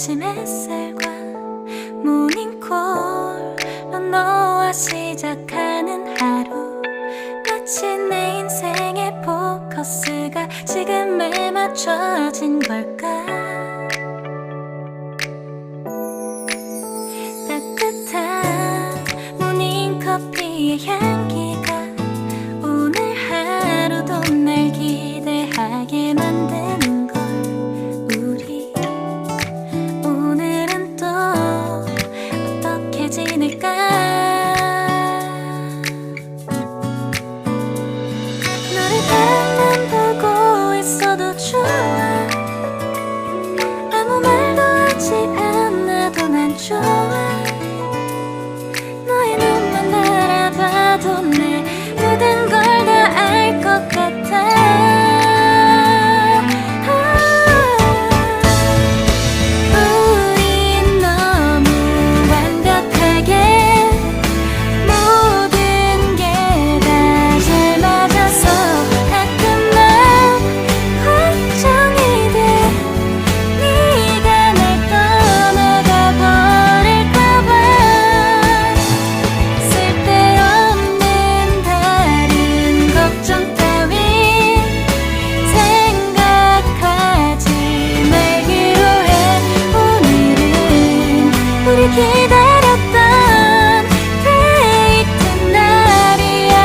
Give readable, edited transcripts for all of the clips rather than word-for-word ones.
아침 햇살과 모닝콜로 너와 시작하는 하루, 마치 내 인생의 포커스가 지금에 맞춰진 걸까. 따뜻한 모닝커피의 향기가 오늘 하루도 날 기대하게 만드는 걸. 우리 오늘은 또 어떻게 지낼까. 너를 바라만 보고 있어도 좋아. 아무 말도 하지 않아도 난 좋아. 너의 눈만 바라봐도 내 모든 걸 다 알 것 같아. 우린 너무 완벽하게 모든 게 다 잘 맞아서 가끔 난 걱정이 돼. 네가 날 떠나가 버릴까봐. 쓸데없는 다른 걱정 따윈 생각하지 말기로 해. 오늘은 우리 기다렸던 데이트 날이야.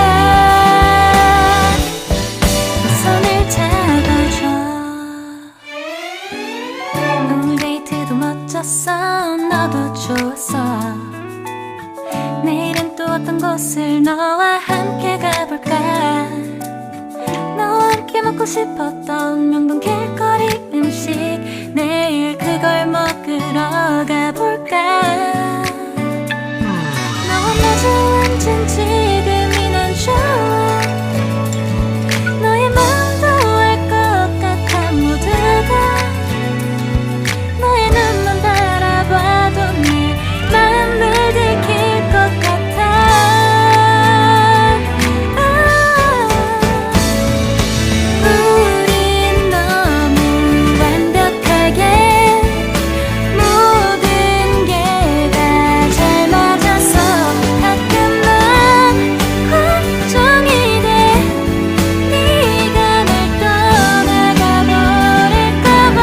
손을 잡아줘. 오늘 데이트도 멋졌어. 너도 좋았어. 내일은 또 어떤 곳을 너와 함께 가볼까. 너와 함께 먹고 싶었던 명동 길거리 음식, 내일 그걸 먹으러 가볼까. 너와 마주 앉은 지금이 난 좋아. 너의 마음도 알 것 같아. 모두 다 너의 눈만 바라봐도 내 마음을 들킬 것 같아. 우린 너무 완벽하게 모든 게 다 잘 맞아서 가끔 난 걱정이 돼. 네가 날 떠나가 버릴까봐.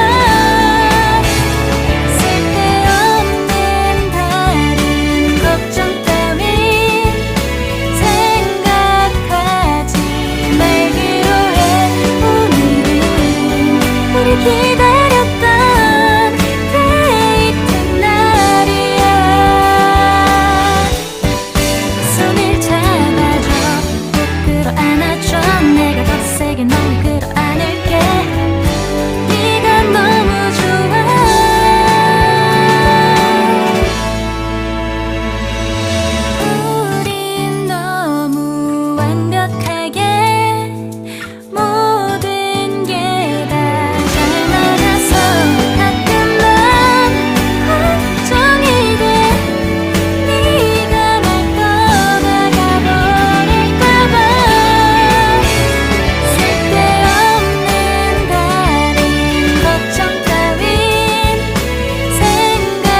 쓸데없는 다른 걱정 따윈 생각하지 말기로 해. 오늘은 우리 기다렸던 데이트 날이야. 손을 잡아줘. 꼭 끌어안아줘. 내가 더 세게 널 끌어안을게. 네가 너무 좋아. 우린 너무 완벽하게 모든 게 다 잘 맞아서 가끔 난 걱정이 돼. 네가 날 떠나가 버릴까봐. 쓸데없는 다른 걱정 따윈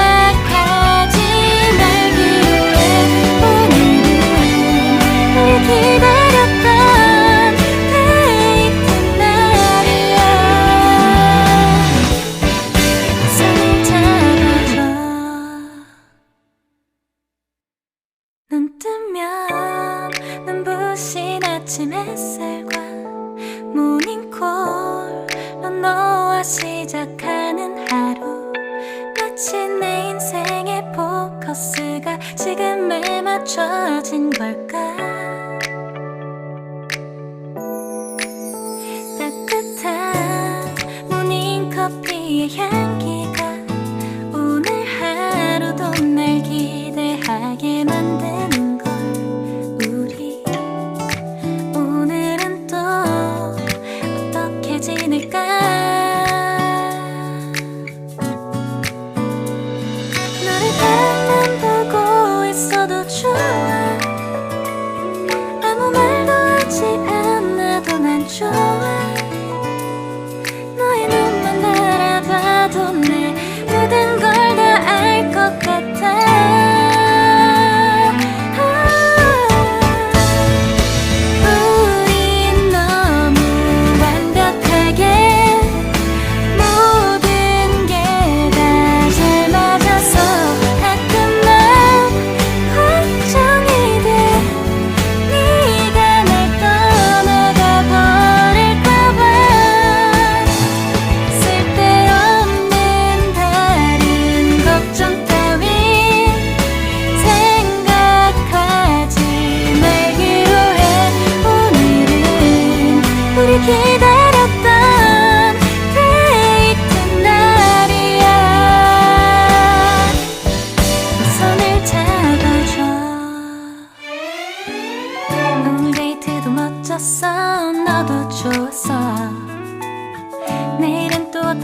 생각하지 말기로 해. 오늘은 우리 기다렸던 데이트 날이야. 손을 잡아줘. 눈 뜨면 눈부신 아침 햇살과 모닝콜로 너와 시작하는 하루, 마치 내 인생의 포커스가 지금에 맞춰진 걸까. 따뜻한 모닝커피의 향기가 오늘 하루도 날 기대하게 만드는 걸. 우리 오늘은 또 어떻게 지낼까. 너를 바라만 보고 있어도 좋아. 아무 말도 하지 않아도 난 좋아. 너의 눈만 바라봐도 내 모든 걸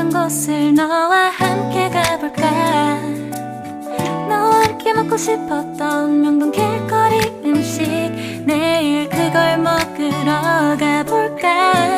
낯선 곳을 너와 함께 가볼까. 너와 함께 먹고 싶었던 명동 길거리 음식, 내일 그걸 먹으러 가볼까.